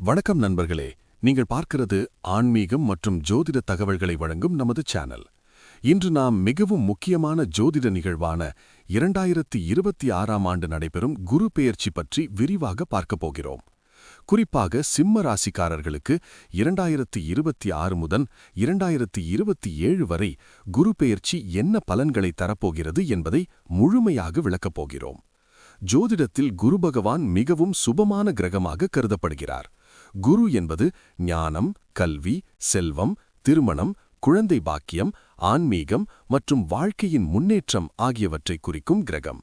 வணக்கம் நண்பர்களே, நீங்கள் பார்க்கிறது ஆன்மீகம் மற்றும் ஜோதிட தகவல்களை வழங்கும் நமது சேனல். இன்று நாம் மிகவும் முக்கியமான ஜோதிட நிகழ்வான 2026ஆம் ஆண்டு நடைபெறும் குரு பெயர்ச்சி பற்றி விரிவாக பார்க்கப் போகிறோம். குறிப்பாக சிம்ம ராசிக்காரர்களுக்கு 2026 முதல் 2027 வரை குரு பெயர்ச்சி என்ன பலன்களை தரப்போகிறது என்பதை முழுமையாக விளக்கப் போகிறோம். ஜோதிடத்தில் குரு பகவான் மிகவும் சுபமான கிரகமாக கருதப்படுகிறார். குரு என்பது ஞானம், கல்வி, செல்வம், திருமணம், குழந்தை பாக்கியம், ஆன்மீகம் மற்றும் வாழ்க்கையின் முன்னேற்றம் ஆகியவற்றை குறிக்கும் கிரகம்.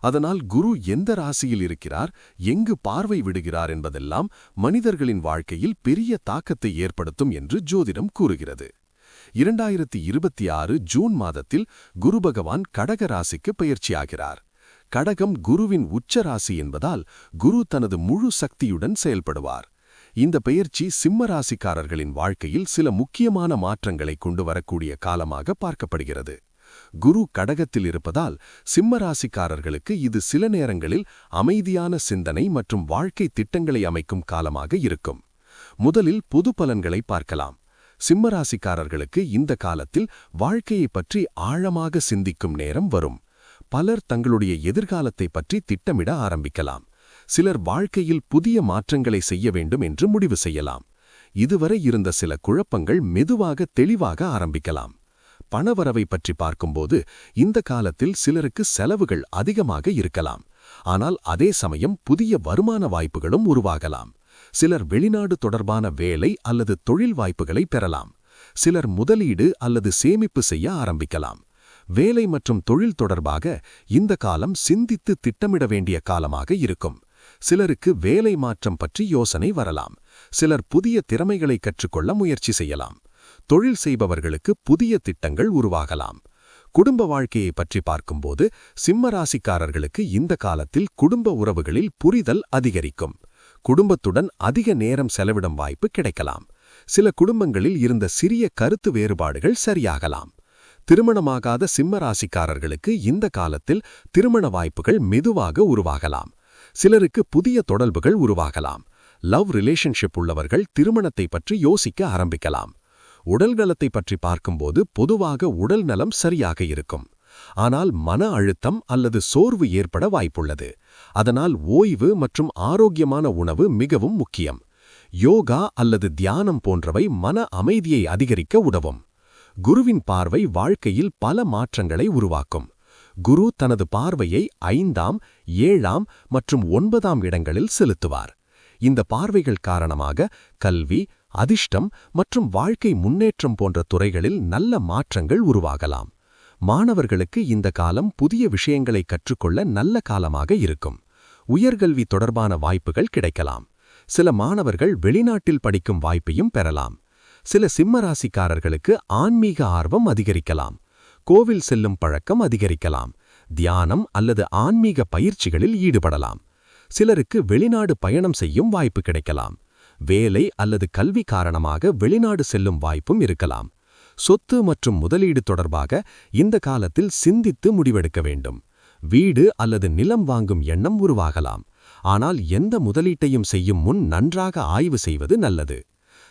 அதனால் குரு எந்த ராசியில் இருக்கிறார், எங்கு பார்வை விடுகிறார் என்பதெல்லாம் மனிதர்களின் வாழ்க்கையில் பெரிய தாக்கத்தை ஏற்படுத்தும் என்று ஜோதிடம் கூறுகிறது. 2026 ஜூன் மாதத்தில் குரு பகவான் கடக ராசிக்கு பெயர்ச்சியாகிறார். கடகம் குருவின் உச்ச ராசி என்பதால் குரு தனது முழு சக்தியுடன் செயல்படுவார். இந்த பெயர்ச்சி சிம்ம ராசிக்காரர்களின் வாழ்க்கையில் சில முக்கியமான மாற்றங்களை கொண்டு வரக்கூடிய காலமாக பார்க்கப்படுகிறது. குரு கடகத்தில் இருப்பதால் சிம்ம ராசிக்காரர்களுக்கு இது சில நேரங்களில் அமைதியான சிந்தனை மற்றும் வாழ்க்கை திட்டங்களை அமைக்கும் காலமாக இருக்கும். முதலில் பொது பலன்களை பார்க்கலாம். சிம்ம ராசிக்காரர்களுக்கு இந்த காலத்தில் வாழ்க்கையை பற்றி ஆழமாக சிந்திக்கும் நேரம் வரும். பலர் தங்களுடைய எதிர்காலத்தை பற்றி திட்டமிட ஆரம்பிக்கலாம். சிலர் வாழ்க்கையில் புதிய மாற்றங்களை செய்ய வேண்டும் என்று முடிவு செய்யலாம். இதுவரை இருந்த சில குழப்பங்கள் மெதுவாக தெளிவாக ஆரம்பிக்கலாம். பணவரவை பற்றி பார்க்கும்போது இந்த காலத்தில் சிலருக்கு செலவுகள் அதிகமாக இருக்கலாம். ஆனால் அதே சமயம் புதிய வருமான வாய்ப்புகளும் உருவாகலாம். சிலர் வெளிநாடு தொடர்பான வேலை அல்லது தொழில் வாய்ப்புகளை பெறலாம். சிலர் முதலீடு அல்லது சேமிப்பு செய்ய ஆரம்பிக்கலாம். வேலை மற்றும் தொழில் தொடர்பாக இந்த காலம் சிந்தித்து திட்டமிட வேண்டிய காலமாக இருக்கும். சிலருக்கு வேலை மாற்றம் பற்றி யோசனை வரலாம். சிலர் புதிய திறமைகளை கற்றுக்கொள்ள முயற்சி செய்யலாம். தொழில் செய்பவர்களுக்கு புதிய திட்டங்கள் உருவாகலாம். குடும்ப வாழ்க்கையை பற்றி பார்க்கும்போது சிம்ம ராசிக்காரர்களுக்கு இந்த காலத்தில் குடும்ப உறவுகளில் புரிதல் அதிகரிக்கும். குடும்பத்துடன் அதிக நேரம் செலவிடும் வாய்ப்பு கிடைக்கலாம். சில குடும்பங்களில் இருந்த சிறிய கருத்து வேறுபாடுகள் சரியாகலாம். திருமணமாகாத சிம்ம ராசிக்காரர்களுக்கு இந்த காலத்தில் திருமண வாய்ப்புகள் மெதுவாக உருவாகலாம். சிலருக்கு புதிய தொடர்புகள் உருவாகலாம். லவ் ரிலேஷன்ஷிப் உள்ளவர்கள் திருமணத்தை பற்றி யோசிக்க ஆரம்பிக்கலாம். உடல்நலத்தை பற்றி பார்க்கும்போது பொதுவாக உடல் நலம் சரியாக இருக்கும். ஆனால் மன அழுத்தம் அல்லது சோர்வு ஏற்பட வாய்ப்புள்ளது. அதனால் ஓய்வு மற்றும் ஆரோக்கியமான உணவு மிகவும் முக்கியம். யோகா அல்லது தியானம் போன்றவை மன அமைதியை அதிகரிக்க உதவும். குருவின் பார்வை வாழ்க்கையில் பல மாற்றங்களை உருவாக்கும். குரு தனது பார்வையை 5ஆம், 7ஆம் மற்றும் 9ஆம் இடங்களில் செலுத்துவார். இந்த பார்வைகள் காரணமாக கல்வி, அதிர்ஷ்டம் மற்றும் வாழ்க்கை முன்னேற்றம் போன்ற துறைகளில் நல்ல மாற்றங்கள் உருவாகலாம். மாணவர்களுக்கு இந்த காலம் புதிய விஷயங்களை கற்றுக்கொள்ள நல்ல காலமாக இருக்கும். உயர்கல்வி தொடர்பான வாய்ப்புகள் கிடைக்கலாம். சில மாணவர்கள் வெளிநாட்டில் படிக்கும் வாய்ப்பையும் பெறலாம். சில சிம்ம ராசிக்காரர்களுக்கு ஆன்மீக ஆர்வம் அதிகரிக்கலாம். கோவில் செல்லும் பழக்கம் அதிகரிக்கலாம். தியானம் அல்லது ஆன்மீக பயிற்சிகளில் ஈடுபடலாம். சிலருக்கு வெளிநாடு பயணம் செய்யும் வாய்ப்பு கிடைக்கலாம். வேலை அல்லது கல்வி காரணமாக வெளிநாடு செல்லும் வாய்ப்பும் இருக்கலாம். சொத்து மற்றும் முதலீடு தொடர்பாக இந்த காலத்தில் சிந்தித்து முடிவெடுக்க வேண்டும். வீடு அல்லது நிலம் வாங்கும் எண்ணம் உருவாகலாம். ஆனால் எந்த முதலீட்டையும் செய்யும் முன் நன்றாக ஆய்வு செய்வது நல்லது.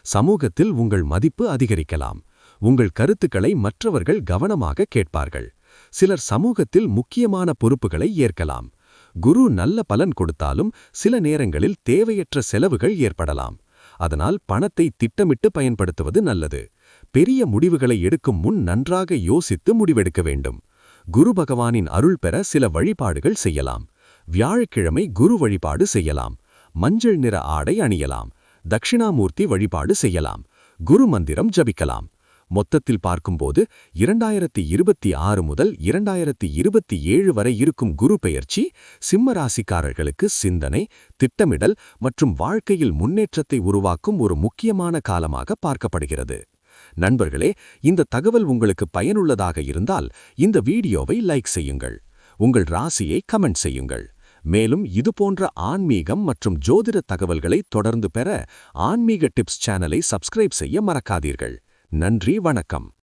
சமூகத்தில் உங்கள் மதிப்பு அதிகரிக்கலாம். உங்கள் கருத்துக்களை மற்றவர்கள் கவனமாக கேட்பார்கள். சிலர் சமூகத்தில் முக்கியமான பொறுப்புகளை ஏற்கலாம். குரு நல்ல பலன் கொடுத்தாலும் சில நேரங்களில் தேவையற்ற செலவுகள் ஏற்படலாம். அதனால் பணத்தை திட்டமிட்டு பயன்படுத்துவது நல்லது. பெரிய முடிவுகளை எடுக்கும் முன் நன்றாக யோசித்து முடிவெடுக்க வேண்டும். குரு பகவானின் அருள் பெற சில வழிபாடுகள் செய்யலாம். வியாழக்கிழமை குரு வழிபாடு செய்யலாம். மஞ்சள் நிற ஆடை அணியலாம். தட்சிணாமூர்த்தி வழிபாடு செய்யலாம். குரு மந்திரம் ஜபிக்கலாம். மொத்தத்தில் பார்க்கும்போது 2026 முதல் 2027 வரை இருக்கும் குரு பெயர்ச்சி சிம்ம ராசிக்காரர்களுக்கு சிந்தனை, திட்டமிடல் மற்றும் வாழ்க்கையில் முன்னேற்றத்தை உருவாக்கும் ஒரு முக்கியமான காலமாக பார்க்கப்படுகிறது. நண்பர்களே, இந்த தகவல் உங்களுக்கு பயனுள்ளதாக இருந்தால் இந்த வீடியோவை லைக் செய்யுங்கள். உங்கள் ராசியை கமெண்ட் செய்யுங்கள். மேலும் இதுபோன்ற ஆன்மீகம் மற்றும் ஜோதிட தகவல்களை தொடர்ந்து பெற ஆன்மீக டிப்ஸ் சேனலை சப்ஸ்கிரைப் செய்ய மறக்காதீர்கள். நன்றி, வணக்கம்.